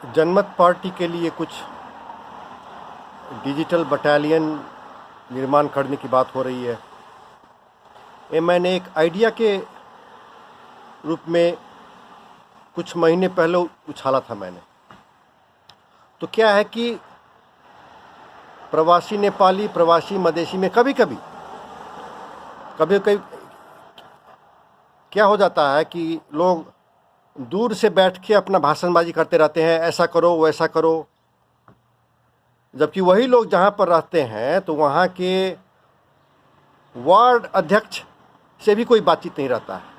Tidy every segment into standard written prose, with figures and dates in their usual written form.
जनमत पार्टी के लिए कुछ डिजिटल बटालियन निर्माण करने की बात हो रही है। ये मैंने एक आइडिया के रूप में कुछ महीने पहले उछाला था मैंने। तो क्या है कि प्रवासी नेपाली, प्रवासी मधेसी में कभी कभी क्या हो जाता है कि लोग दूर से बैठ के अपना भाषणबाजी करते रहते हैं, ऐसा करो वैसा करो, जबकि वही लोग जहाँ पर रहते हैं तो वहाँ के वार्ड अध्यक्ष से भी कोई बातचीत नहीं रहता है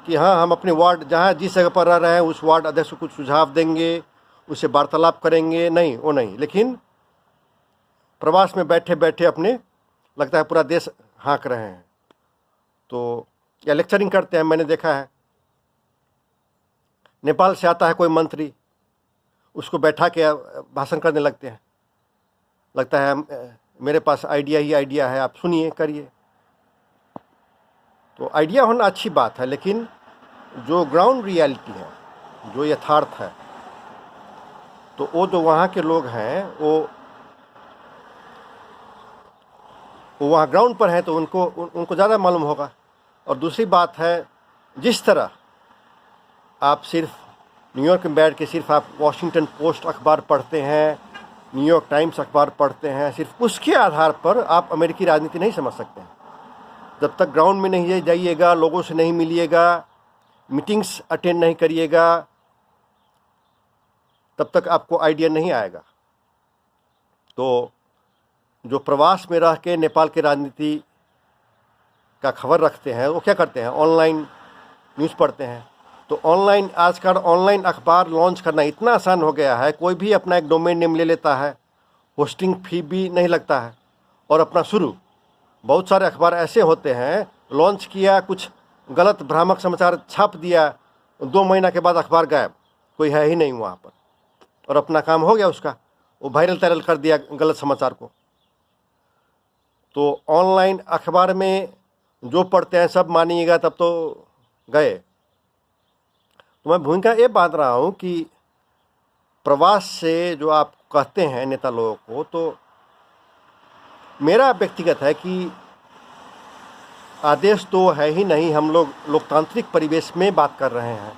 कि हाँ हम अपने वार्ड जहाँ जिस जगह पर रह रहे हैं उस वार्ड अध्यक्ष को कुछ सुझाव देंगे, उससे वार्तालाप करेंगे, नहीं वो नहीं। लेकिन प्रवास में बैठे बैठे अपने लगता है पूरा देश हाँक रहे हैं। तो या लेक्चरिंग करते हैं, मैंने देखा है। नेपाल से आता है कोई मंत्री, उसको बैठा के भाषण करने लगते हैं, लगता है मेरे पास आइडिया ही आइडिया है, आप सुनिए करिए। तो आइडिया होना अच्छी बात है, लेकिन जो ग्राउंड रियलिटी है, जो यथार्थ है, तो वो जो वहाँ के लोग हैं वो वहाँ ग्राउंड पर हैं तो उनको ज़्यादा मालूम होगा। और दूसरी बात है, जिस तरह आप सिर्फ न्यूयॉर्क में बैठ के सिर्फ आप वॉशिंगटन पोस्ट अखबार पढ़ते हैं, न्यूयॉर्क टाइम्स अखबार पढ़ते हैं, सिर्फ उसके आधार पर आप अमेरिकी राजनीति नहीं समझ सकते हैं। जब तक ग्राउंड में नहीं जाइएगा, लोगों से नहीं मिलिएगा, मीटिंग्स अटेंड नहीं करिएगा, तब तक आपको आइडिया नहीं आएगा। तो जो प्रवास में रह के नेपाल के राजनीति का खबर रखते हैं वो क्या करते हैं, ऑनलाइन न्यूज़ पढ़ते हैं। तो ऑनलाइन आजकल ऑनलाइन अखबार लॉन्च करना इतना आसान हो गया है, कोई भी अपना एक डोमेन नेम ले लेता है, होस्टिंग फी भी नहीं लगता है, और अपना शुरू। बहुत सारे अखबार ऐसे होते हैं, लॉन्च किया, कुछ गलत भ्रामक समाचार छाप दिया, 2 महीना के बाद अखबार गायब, कोई है ही नहीं वहाँ पर, और अपना काम हो गया उसका, वो वायरल तायरल कर दिया गलत समाचार को। तो ऑनलाइन अखबार में जो पढ़ते हैं सब मानिएगा तब तो गए। तो मैं भूमिका ये बांध रहा हूँ कि प्रवास से जो आप कहते हैं नेता लोगों को, तो मेरा व्यक्तिगत है कि आदेश तो है ही नहीं, हम लोग लोकतांत्रिक परिवेश में बात कर रहे हैं।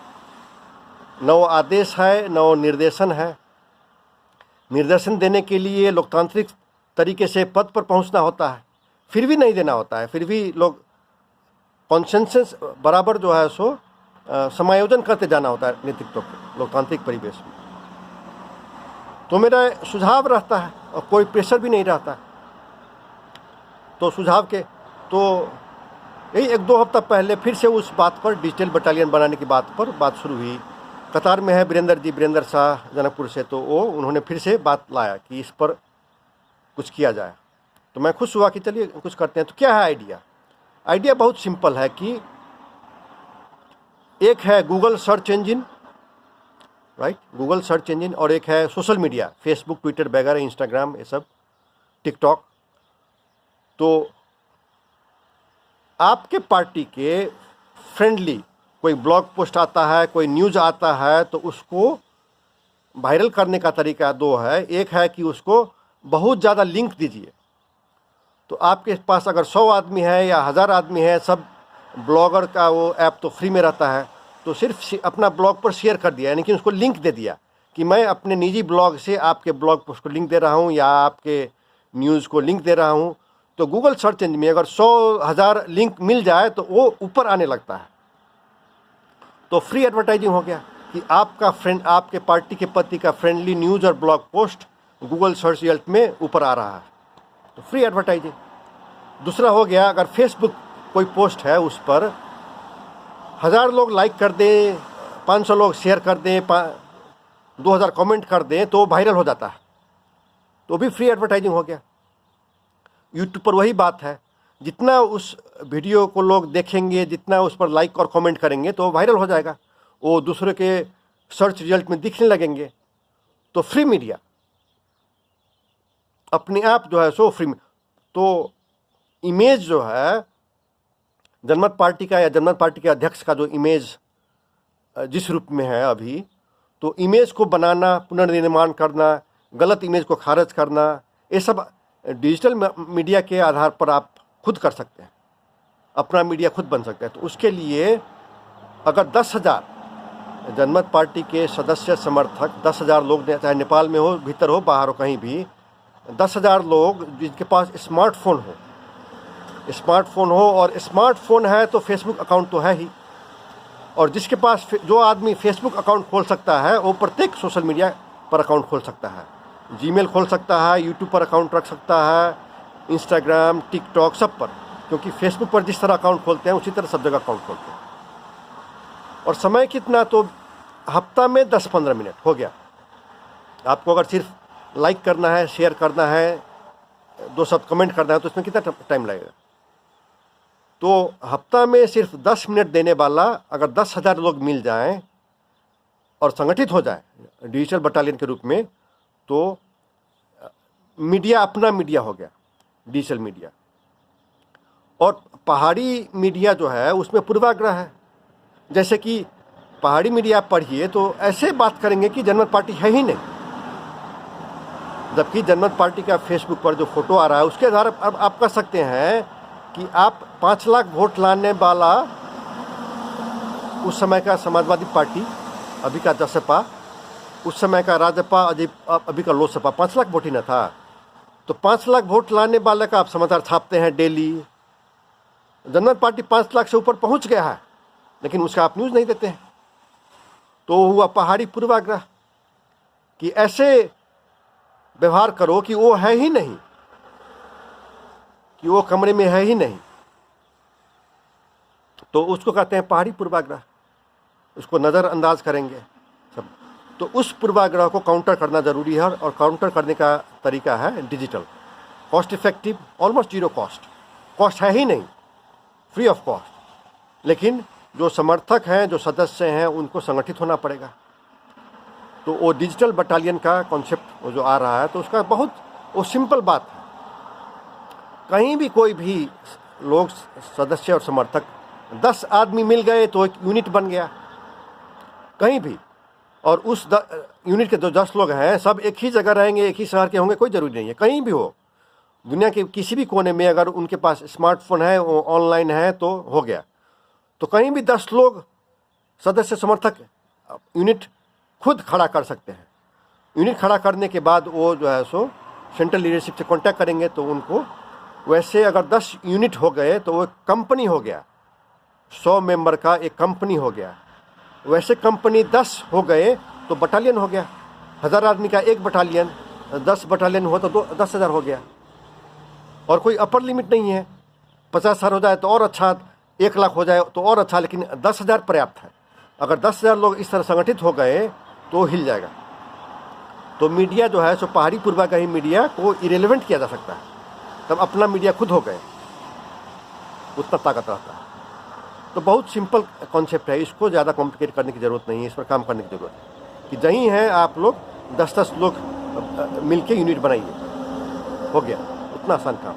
न वो आदेश है न वो निर्देशन है। निर्देशन देने के लिए लोकतांत्रिक तरीके से पद पर पहुंचना होता है, फिर भी नहीं देना होता है, फिर भी लोग कॉन्सेंसस बराबर जो है सो समायोजन करते जाना होता है नेतृत्व को लोकतांत्रिक परिवेश में। तो मेरा सुझाव रहता है और कोई प्रेशर भी नहीं रहता। तो सुझाव के तो यही 1-2 हफ्ता पहले फिर से उस बात पर, डिजिटल बटालियन बनाने की बात पर बात शुरू हुई। कतार में है वीरेंद्र शाह जनकपुर से, तो वो उन्होंने फिर से बात लाया कि इस पर कुछ किया जाए। तो मैं खुश हुआ कि चलिए कुछ करते हैं। तो क्या है आइडिया? आइडिया बहुत सिंपल है कि एक है Google search engine, right, Google search engine, और एक है सोशल मीडिया, फेसबुक, ट्विटर वगैरह, इंस्टाग्राम, ये सब, टिकटॉक। तो आपके पार्टी के फ्रेंडली कोई ब्लॉग पोस्ट आता है, कोई न्यूज़ आता है, तो उसको वायरल करने का तरीका 2 है। एक है कि उसको बहुत ज़्यादा लिंक दीजिए। तो आपके पास अगर 100 आदमी है या 1000 आदमी है, सब ब्लॉगर का वो ऐप तो फ्री में रहता है, तो सिर्फ अपना ब्लॉग पर शेयर कर दिया, यानी कि उसको लिंक दे दिया कि मैं अपने निजी ब्लॉग से आपके ब्लॉग पोस्ट को लिंक दे रहा हूँ या आपके न्यूज़ को लिंक दे रहा हूँ। तो गूगल सर्च इंजन में अगर 100,000 लिंक मिल जाए तो वो ऊपर आने लगता है। तो फ्री एडवर्टाइजिंग हो गया कि आपके पार्टी के पति का फ्रेंडली न्यूज़ और blog post Google search result में ऊपर आ रहा है, तो फ्री एडवर्टाइजिंग। दूसरा हो गया, अगर फेसबुक कोई पोस्ट है उस पर 1000 लोग लाइक कर दें, 500 लोग शेयर कर दें, 2000 कमेंट कर दें, तो वायरल हो जाता है, तो भी फ्री एडवर्टाइजिंग हो गया। यूट्यूब पर वही बात है, जितना उस वीडियो को लोग देखेंगे, जितना उस पर लाइक और कमेंट करेंगे, तो वायरल हो जाएगा, वो दूसरे के सर्च रिजल्ट में दिखने लगेंगे। तो फ्री मीडिया अपने आप जो है सो फ्री में। तो इमेज जो है जनमत पार्टी का या जनमत पार्टी के अध्यक्ष का जो इमेज जिस रूप में है अभी, तो इमेज को बनाना, पुनर्निर्माण करना, गलत इमेज को खारिज करना, ये सब डिजिटल मीडिया के आधार पर आप खुद कर सकते हैं, अपना मीडिया खुद बन सकते हैं। तो उसके लिए अगर 10,000 जनमत पार्टी के सदस्य समर्थक 10,000 लोग, चाहे नेपाल में हो, भीतर हो, बाहर हो, कहीं भी 10,000 लोग जिनके पास स्मार्टफोन हो और स्मार्टफोन है तो फेसबुक अकाउंट तो है ही, और जिसके पास जो आदमी फेसबुक अकाउंट खोल सकता है वो प्रत्येक सोशल मीडिया पर अकाउंट खोल सकता है, जीमेल खोल सकता है, यूट्यूब पर अकाउंट रख सकता है, इंस्टाग्राम, टिकटॉक, सब पर, क्योंकि फेसबुक पर जिस तरह अकाउंट खोलते हैं उसी तरह सब जगह अकाउंट खोलते हैं। और समय कितना, तो हफ्ता में 10-15 मिनट हो गया। आपको अगर सिर्फ लाइक करना है, शेयर करना है, 2 शब्द कमेंट करना है तो इसमें कितना टाइम लगेगा? तो हफ्ता में सिर्फ 10 मिनट देने वाला अगर 10,000 लोग मिल जाएं और संगठित हो जाए डिजिटल बटालियन के रूप में, तो मीडिया अपना मीडिया हो गया, डिजिटल मीडिया। और पहाड़ी मीडिया जो है उसमें पूर्वाग्रह है, जैसे कि पहाड़ी मीडिया आप पढ़िए तो ऐसे बात करेंगे कि जनमत पार्टी है ही नहीं, जबकि जनमत पार्टी का फेसबुक पर जो फोटो आ रहा है उसके आधार पर आप कह सकते हैं कि आप 5 लाख वोट लाने वाला उस समय का समाजवादी पार्टी, अभी का जसपा, उस समय का राजपा, अभी का लोजपा, 5 लाख वोट ही न था। तो 5 लाख वोट लाने वाले का आप समाचार छापते हैं डेली। जनमत पार्टी 5 लाख से ऊपर पहुंच गया है, लेकिन उसका आप न्यूज़ नहीं देते हैं। तो हुआ पहाड़ी पूर्वाग्रह कि ऐसे व्यवहार करो कि वो है ही नहीं, कि वो कमरे में है ही नहीं, तो उसको कहते हैं पहाड़ी पूर्वाग्रह। उसको नज़रअंदाज करेंगे सब। तो उस पूर्वाग्रह को काउंटर करना ज़रूरी है, और काउंटर करने का तरीका है digital, cost effective, almost zero cost है ही नहीं, फ्री ऑफ कॉस्ट। लेकिन जो समर्थक हैं, जो सदस्य हैं, उनको संगठित होना पड़ेगा। तो वो डिजिटल बटालियन का कॉन्सेप्ट जो आ रहा है, तो उसका बहुत वो सिंपल बात है। कहीं भी कोई भी लोग, सदस्य और समर्थक, 10 आदमी मिल गए तो एक यूनिट बन गया कहीं भी, और उस यूनिट के जो 10 लोग हैं सब एक ही जगह रहेंगे, एक ही शहर के होंगे, कोई ज़रूरी नहीं है, कहीं भी हो दुनिया के किसी भी कोने में, अगर उनके पास स्मार्टफोन है, वो ऑनलाइन है, तो हो गया। तो कहीं भी 10 लोग सदस्य समर्थक यूनिट खुद खड़ा कर सकते हैं। यूनिट खड़ा करने के बाद वो जो है सो सेंट्रल लीडरशिप से कांटेक्ट करेंगे, तो उनको वैसे अगर 10 यूनिट हो गए तो वो कंपनी हो गया, 100 मेंबर का एक कंपनी हो गया। वैसे कंपनी 10 हो गए तो बटालियन हो गया, 1000 आदमी का एक बटालियन, 10 बटालियन हुआ तो 10,000 हो गया। और कोई अपर लिमिट नहीं है, 50,000 हो जाए तो और अच्छा, 1 लाख हो जाए तो और अच्छा, लेकिन 10,000 पर्याप्त है। अगर 10,000 लोग इस तरह संगठित हो गए तो हिल जाएगा। तो मीडिया जो है सो पहाड़ी पूर्वाग्रही मीडिया को इरेलीवेंट किया जा सकता है, तब अपना मीडिया खुद हो गए, उतना ताकत रहता है। तो बहुत सिंपल कॉन्सेप्ट है, इसको ज़्यादा कॉम्प्लिकेट करने की ज़रूरत नहीं है, इस पर काम करने की ज़रूरत है कि जहीं हैं आप लोग 10-10 लोग मिलके यूनिट बनाइए, हो गया, उतना आसान काम।